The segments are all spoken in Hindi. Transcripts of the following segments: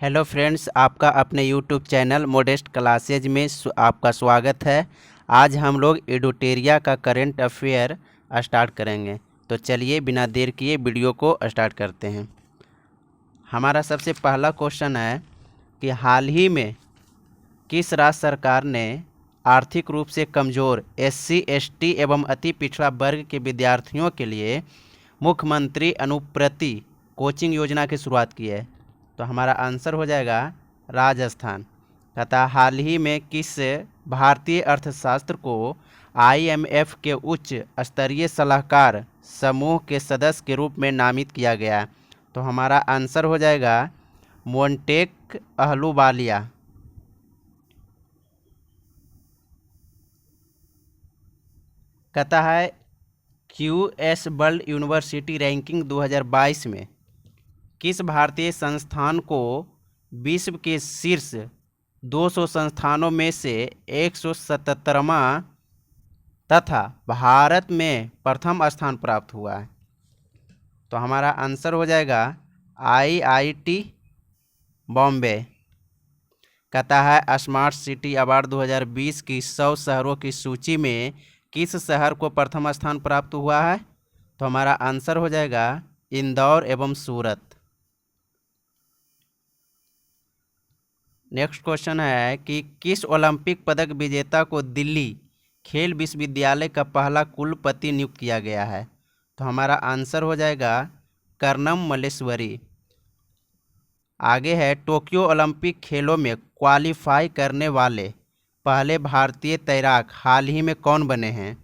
हेलो फ्रेंड्स, आपका अपने यूट्यूब चैनल मोडेस्ट क्लासेज में आपका स्वागत है। आज हम लोग एडुटेरिया का करंट अफेयर स्टार्ट करेंगे। तो चलिए बिना देर किए वीडियो को स्टार्ट करते हैं। हमारा सबसे पहला क्वेश्चन है कि हाल ही में किस राज्य सरकार ने आर्थिक रूप से कमज़ोर एससी, एसटी एवं अति पिछड़ा वर्ग के विद्यार्थियों के लिए मुख्यमंत्री अनुप्रति कोचिंग योजना की शुरुआत की है? तो हमारा आंसर हो जाएगा राजस्थान। तथा हाल ही में किस भारतीय अर्थशास्त्र को आईएमएफ के उच्च स्तरीय सलाहकार समूह के सदस्य के रूप में नामित किया गया? तो हमारा आंसर हो जाएगा मोंटेक अहलूवालिया। कहता है क्यूएस वर्ल्ड यूनिवर्सिटी रैंकिंग 2022 में किस भारतीय संस्थान को विश्व के शीर्ष 200 संस्थानों में से 177वां तथा भारत में प्रथम स्थान प्राप्त हुआ है? तो हमारा आंसर हो जाएगा आईआईटी बॉम्बे। कहता है स्मार्ट सिटी अवार्ड 2020 की 100 शहरों की सूची में किस शहर को प्रथम स्थान प्राप्त हुआ है? तो हमारा आंसर हो जाएगा इंदौर एवं सूरत। नेक्स्ट क्वेश्चन है कि किस ओलंपिक पदक विजेता को दिल्ली खेल विश्वविद्यालय का पहला कुलपति नियुक्त किया गया है? तो हमारा आंसर हो जाएगा कर्णम मल्लेश्वरी। आगे है टोक्यो ओलंपिक खेलों में क्वालिफाई करने वाले पहले भारतीय तैराक हाल ही में कौन बने हैं?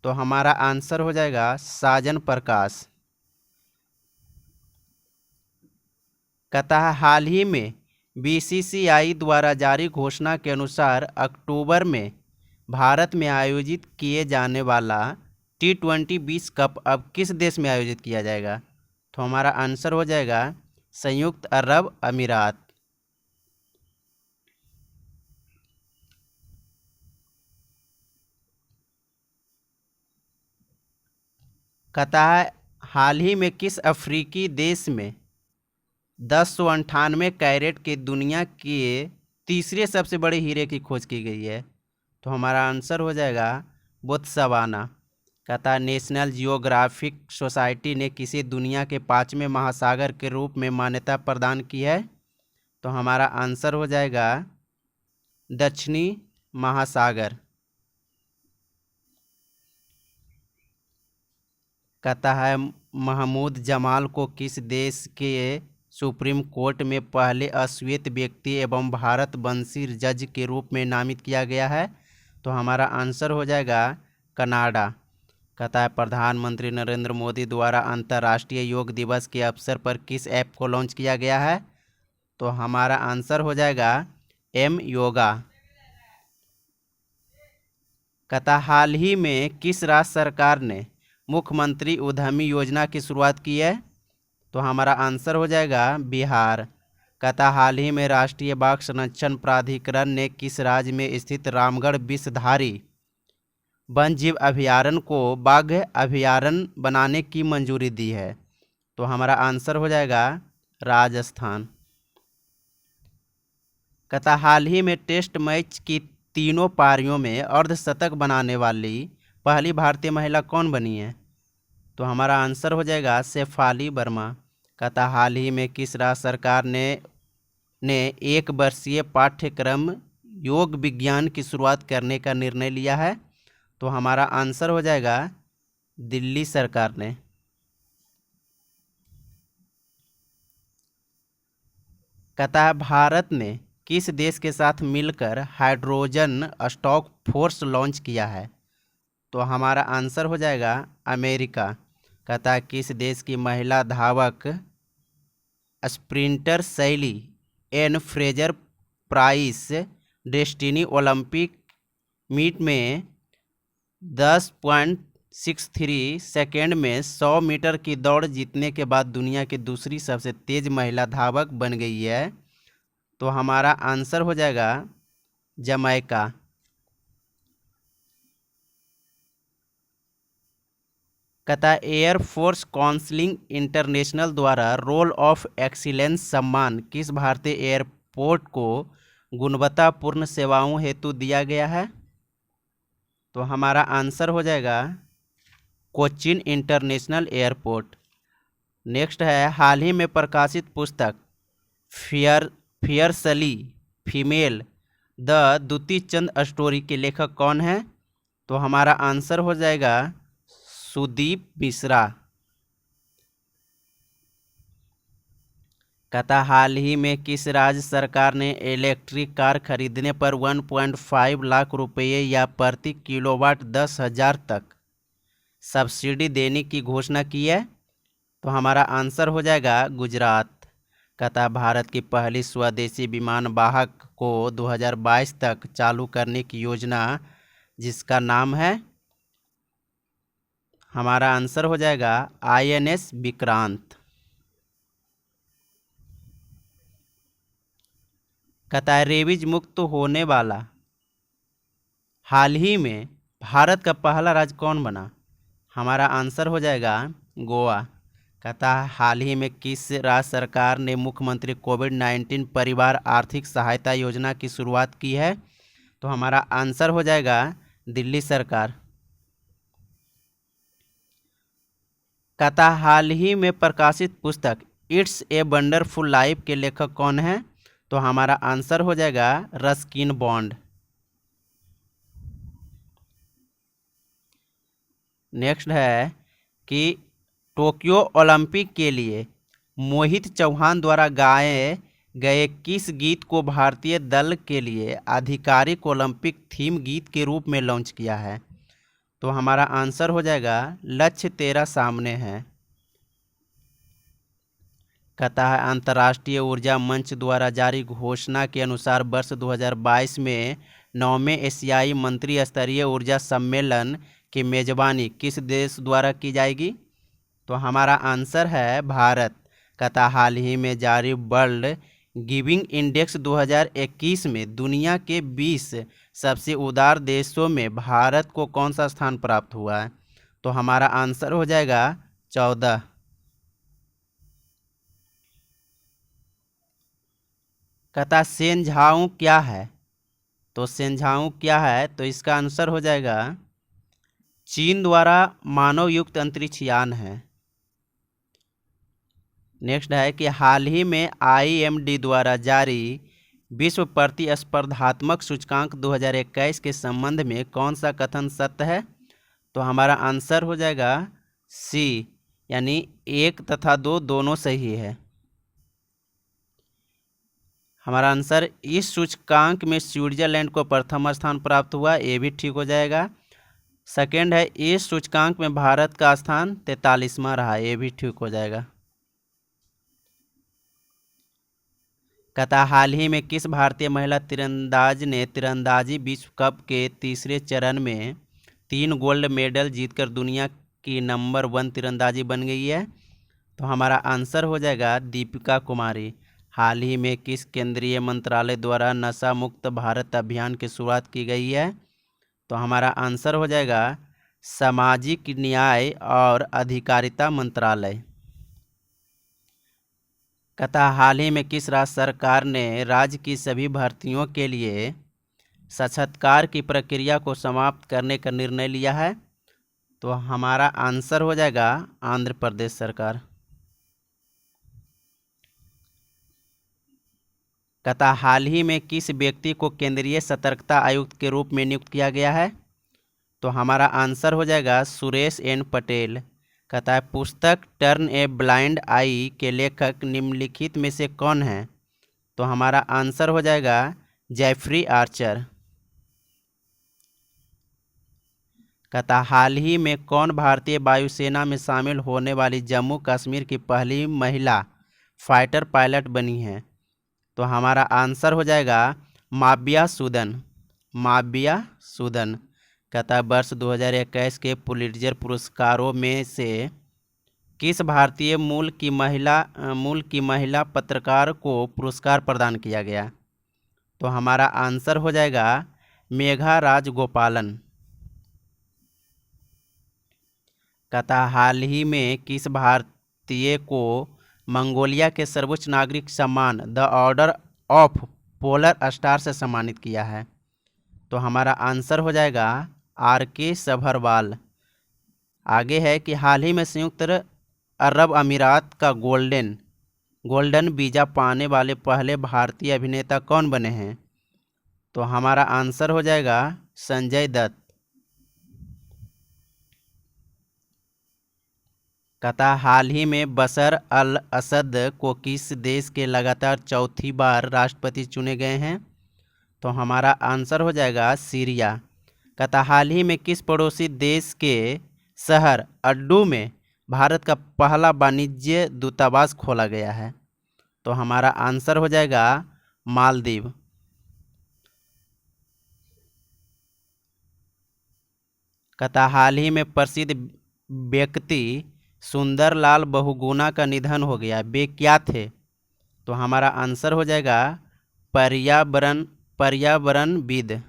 तो हमारा आंसर हो जाएगा साजन प्रकाश। कहता है हाल ही में बीसीसीआई द्वारा जारी घोषणा के अनुसार अक्टूबर में भारत में आयोजित किए जाने वाला T20 विश्व कप अब किस देश में आयोजित किया जाएगा? तो हमारा आंसर हो जाएगा संयुक्त अरब अमीरात। कहता है हाल ही में किस अफ्रीकी देश में 1098 कैरेट के दुनिया के तीसरे सबसे बड़े हीरे की खोज की गई है? तो हमारा आंसर हो जाएगा बोत्सवाना। कहता है नेशनल जियोग्राफिक सोसाइटी ने किसे दुनिया के 5वें महासागर के रूप में मान्यता प्रदान की है? तो हमारा आंसर हो जाएगा दक्षिणी महासागर। कहता है महमूद जमाल को किस देश के सुप्रीम कोर्ट में पहले अश्वेत व्यक्ति एवं भारत वंशी जज के रूप में नामित किया गया है? तो हमारा आंसर हो जाएगा कनाडा। कहता है प्रधानमंत्री नरेंद्र मोदी द्वारा अंतर्राष्ट्रीय योग दिवस के अवसर पर किस ऐप को लॉन्च किया गया है? तो हमारा आंसर हो जाएगा एम योगा। कहता हाल ही में किस राज्य सरकार ने मुख्यमंत्री उद्यमी योजना की शुरुआत की है? तो हमारा आंसर हो जाएगा बिहार। कहता हाल ही में राष्ट्रीय बाघ संरक्षण प्राधिकरण ने किस राज्य में स्थित रामगढ़ विषधारी वन जीव अभयारण्य को बाघ अभयारण्य बनाने की मंजूरी दी है? तो हमारा आंसर हो जाएगा राजस्थान। कहता हाल ही में टेस्ट मैच की तीनों पारियों में अर्धशतक बनाने वाली पहली भारतीय महिला कौन बनी है? तो हमारा आंसर हो जाएगा शेफाली वर्मा। कहता हाल ही में किस राज्य सरकार ने 1 वर्षीय पाठ्यक्रम योग विज्ञान की शुरुआत करने का निर्णय लिया है? तो हमारा आंसर हो जाएगा दिल्ली सरकार ने। कहता है भारत ने किस देश के साथ मिलकर हाइड्रोजन स्टॉक फोर्स लॉन्च किया है? तो हमारा आंसर हो जाएगा अमेरिका। कहता है किस देश की महिला धावक sprinter Shelly Ann Fraser Pryce Destiny Olympic meet में 10.63 सेकेंड में 100 मीटर की दौड़ जीतने के बाद दुनिया की दूसरी सबसे तेज महिला धावक बन गई है? तो हमारा आंसर हो जाएगा जमैका। कहता है एयरफोर्स काउंसिलिंग इंटरनेशनल द्वारा रोल ऑफ एक्सीलेंस सम्मान किस भारतीय एयरपोर्ट को गुणवत्तापूर्ण सेवाओं हेतु दिया गया है? तो हमारा आंसर हो जाएगा कोचिन इंटरनेशनल एयरपोर्ट। नेक्स्ट है हाल ही में प्रकाशित पुस्तक fiercely female the Dutee Chand story के लेखक कौन है? तो हमारा आंसर हो जाएगा सुदीप मिश्रा। कहता हाल ही में किस राज्य सरकार ने इलेक्ट्रिक कार खरीदने पर 1.5 लाख रुपये या प्रति किलोवाट 10,000 तक सब्सिडी देने की घोषणा की है? तो हमारा आंसर हो जाएगा गुजरात। कहता भारत की पहली स्वदेशी विमान वाहक को 2022 तक चालू करने की योजना जिसका नाम है, हमारा आंसर हो जाएगा INS विक्रांत। कहता है रेबीज मुक्त होने वाला हाल ही में भारत का पहला राज्य कौन बना? हमारा आंसर हो जाएगा गोवा। कहता है हाल ही में किस राज्य सरकार ने मुख्यमंत्री कोविड-19 परिवार आर्थिक सहायता योजना की शुरुआत की है? तो हमारा आंसर हो जाएगा दिल्ली सरकार। कहता हाल ही में प्रकाशित पुस्तक इट्स ए वंडरफुल लाइफ के लेखक कौन है? तो हमारा आंसर हो जाएगा रस्किन बॉन्ड। नेक्स्ट है कि टोक्यो ओलंपिक के लिए मोहित चौहान द्वारा गाए गए किस गीत को भारतीय दल के लिए आधिकारिक ओलंपिक थीम गीत के रूप में लॉन्च किया है? तो हमारा आंसर हो जाएगा लक्ष्य तेरा सामने है। कहता है अंतर्राष्ट्रीय ऊर्जा मंच द्वारा जारी घोषणा के अनुसार वर्ष 2022 में 9वें एशियाई मंत्री स्तरीय ऊर्जा सम्मेलन की मेजबानी किस देश द्वारा की जाएगी? तो हमारा आंसर है भारत। कहता हाल ही में जारी वर्ल्ड गिविंग इंडेक्स 2021 में दुनिया के 20 सबसे उदार देशों में भारत को कौन सा स्थान प्राप्त हुआ है? तो हमारा आंसर हो जाएगा 14। कहता सेंझाऊ क्या है? तो सेंझाऊ क्या है? तो इसका आंसर हो जाएगा चीन द्वारा मानव युक्त अंतरिक्ष यान है। नेक्स्ट है कि हाल ही में IMD द्वारा जारी विश्व प्रतिस्पर्धात्मक सूचकांक 2021 के संबंध में कौन सा कथन सत्य है? तो हमारा आंसर हो जाएगा C, यानी 1 तथा 2 दोनों सही है। हमारा आंसर इस सूचकांक में स्विट्जरलैंड को प्रथम स्थान प्राप्त हुआ, ये भी ठीक हो जाएगा। सेकेंड है इस सूचकांक में भारत का स्थान 43वां रहा, ये भी ठीक हो जाएगा। कहता हाल ही में किस भारतीय महिला तीरंदाज ने तीरंदाजी विश्व कप के तीसरे चरण में 3 गोल्ड मेडल जीतकर दुनिया की नंबर 1 तीरंदाजी बन गई है? तो हमारा आंसर हो जाएगा दीपिका कुमारी। हाल ही में किस केंद्रीय मंत्रालय द्वारा नशा मुक्त भारत अभियान की शुरुआत की गई है? तो हमारा आंसर हो जाएगा सामाजिक न्याय और अधिकारिता मंत्रालय। कहता हाल ही में किस राज्य सरकार ने राज्य की सभी भर्तियों के लिए साक्षात्कार की प्रक्रिया को समाप्त करने का निर्णय लिया है? तो हमारा आंसर हो जाएगा आंध्र प्रदेश सरकार। कहता हाल ही में किस व्यक्ति को केंद्रीय सतर्कता आयुक्त के रूप में नियुक्त किया गया है? तो हमारा आंसर हो जाएगा सुरेश N पटेल। कहता है पुस्तक टर्न ए ब्लाइंड आई के लेखक निम्नलिखित में से कौन है? तो हमारा आंसर हो जाएगा जेफरी आर्चर। कहता हाल ही में कौन भारतीय वायुसेना में शामिल होने वाली जम्मू कश्मीर की पहली महिला फाइटर पायलट बनी है? तो हमारा आंसर हो जाएगा माविया सूदन। माविया सूदन। कहता वर्ष 2021 के पुलिट्जर पुरस्कारों में से किस भारतीय मूल की महिला पत्रकार को पुरस्कार प्रदान किया गया? तो हमारा आंसर हो जाएगा मेघा राजगोपालन। कहता हाल ही में किस भारतीय को मंगोलिया के सर्वोच्च नागरिक सम्मान the order of polar star से सम्मानित किया है? तो हमारा आंसर हो जाएगा RK सभरवाल। आगे है कि हाल ही में संयुक्त अरब अमीरात का गोल्डन वीजा पाने वाले पहले भारतीय अभिनेता कौन बने हैं? तो हमारा आंसर हो जाएगा संजय दत्त। कहता हाल ही में बशर अल असद को किस देश के लगातार चौथी बार राष्ट्रपति चुने गए हैं? तो हमारा आंसर हो जाएगा सीरिया। कहता हाल ही में किस पड़ोसी देश के शहर अड्डू में भारत का पहला वाणिज्य दूतावास खोला गया है? तो हमारा आंसर हो जाएगा मालदीव। कहता हाल ही में प्रसिद्ध व्यक्ति सुंदरलाल बहुगुणा का निधन हो गया, वे क्या थे? तो हमारा आंसर हो जाएगा पर्यावरणविद।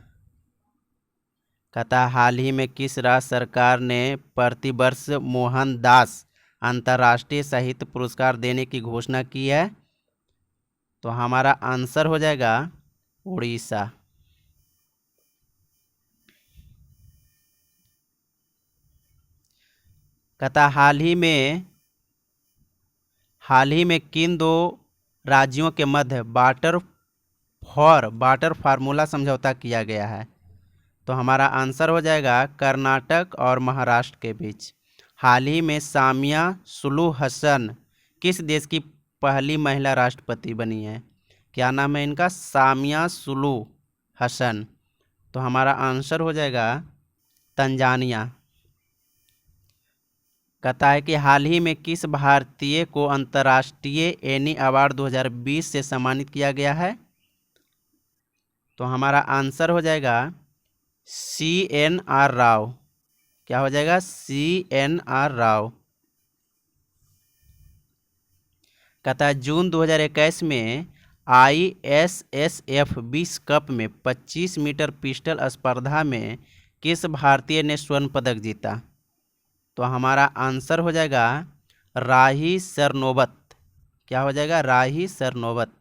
कहता हाल ही में किस राज्य सरकार ने प्रतिवर्ष मोहनदास अंतर्राष्ट्रीय साहित्य पुरस्कार देने की घोषणा की है? तो हमारा आंसर हो जाएगा उड़ीसा। कहता हाल ही में किन दो राज्यों के मध्य वाटर फार्मूला समझौता किया गया है? तो हमारा आंसर हो जाएगा कर्नाटक और महाराष्ट्र के बीच। हाल ही में सामिया सुलू हसन किस देश की पहली महिला राष्ट्रपति बनी है? क्या नाम है इनका? सामिया सुलू हसन। तो हमारा आंसर हो जाएगा तंजानिया। कहता है कि हाल ही में किस भारतीय को अंतर्राष्ट्रीय एनी अवार्ड 2020 से सम्मानित किया गया है? तो हमारा आंसर हो जाएगा CNR राव। क्या हो जाएगा? CNR राव। कहता है जून 2021 में ISSF विश्व कप में 25 मीटर पिस्टल स्पर्धा में किस भारतीय ने स्वर्ण पदक जीता? तो हमारा आंसर हो जाएगा राही सरनोबत। क्या हो जाएगा? राही सरनोबत।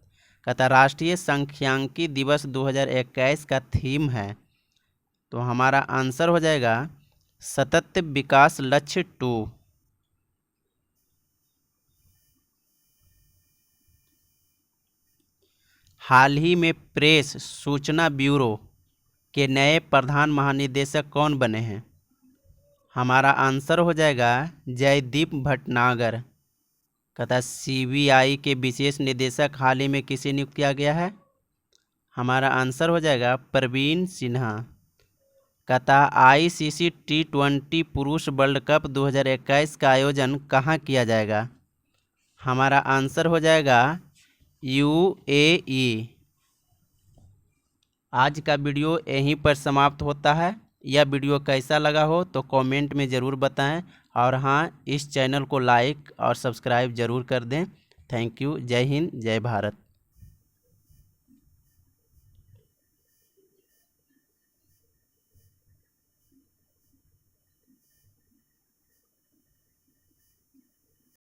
कहता राष्ट्रीय सांख्यिकी दिवस 2021 का थीम है? तो हमारा आंसर हो जाएगा सतत विकास लक्ष्य 2। हाल ही में प्रेस सूचना ब्यूरो के नए प्रधान महानिदेशक कौन बने हैं? हमारा आंसर हो जाएगा जयदीप भटनागर। कहता CBI के विशेष निदेशक हाल ही में किसे नियुक्त किया गया है? हमारा आंसर हो जाएगा प्रवीण सिन्हा। कहता ICC T20 पुरुष वर्ल्ड कप 2021 का आयोजन कहाँ किया जाएगा? हमारा आंसर हो जाएगा UAE। आज का वीडियो यहीं पर समाप्त होता है। यह वीडियो कैसा लगा हो तो कमेंट में ज़रूर बताएं और हाँ, इस चैनल को लाइक और सब्सक्राइब ज़रूर कर दें। Thank you. जय हिंद, जय भारत।